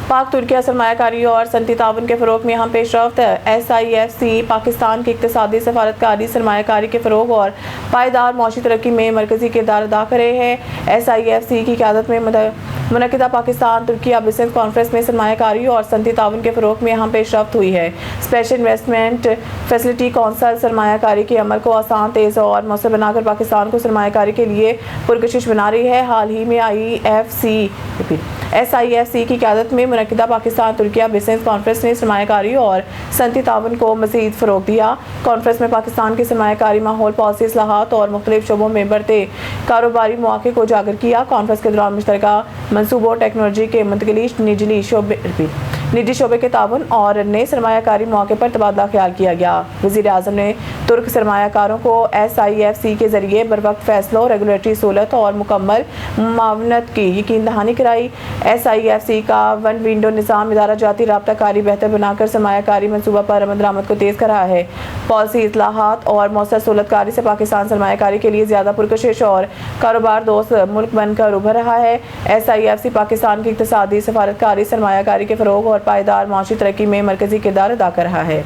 پاک ترکیہ سرمایہ کاری اور صنعتی تعاون کے فروغ میں اہم پیش رفت۔ SIFC پاکستان کی اقتصادی سفارتکاری، سرمایہ کاری کے فروغ اور پائیدار معاشی ترقی میں مرکزی کردار ادا کر رہے ہیں۔ SIFC کی قیادت میں منعقدہ پاکستان ترکیہ بزنس کانفرنس میں سرمایہ کاری اور صنعتی تعاون کے فروغ میں اہم پیش رفت ہوئی ہے۔ اسپیشل انویسٹمنٹ فیسلٹی کونسل سرمایہ کاری کے عمل کو آسان، تیز اور مؤثر بنا کر پاکستان کو سرمایہ کاری کے لیے پرکشش بنا رہی ہے۔ حال ہی میں SIFC کی قیادت میں منعقدہ پاکستان ترکیہ بزنس کانفرنس نے سرمایہ کاری اور صنعتی تعاون کو مزید فروغ دیا۔ کانفرنس میں پاکستان کی سرمایہ کاری ماحول، پالیسی اصلاحات اور مختلف شعبوں میں بڑھتے کاروباری مواقع کو اجاگر کیا۔ کانفرنس کے دوران مشترکہ منصوبوں، ٹیکنالوجی کے منتقلی، نجی شعبے کے تعاون اور نئے سرمایہ کاری مواقع پر تبادلہ خیال کیا گیا۔ وزیر اعظم نے ترک سرمایہ کاروں کو SIFC کے ذریعے بروقت فیصلوں، ریگولیٹری سہولت اور مکمل معاونت کی یقین دہانی کرائی۔ SIFC کا ون ونڈو نظام ادارہ جاتی رابطہ کاری بہتر بنا کر سرمایہ کاری منصوبہ پر عمل درآمد کو تیز کر رہا ہے۔ پالیسی اصلاحات اور مؤثر سہولت کاری سے پاکستان سرمایہ کاری کے لیے زیادہ پرکشش اور کاروبار دوست ملک بن کر ابھر رہا ہے۔ SIFC پاکستان کی اقتصادی سفارتکاری، سرمایہ کاری کے فروغ اور پائیدار معاشی ترقی میں مرکزی کردار ادا کر رہا ہے۔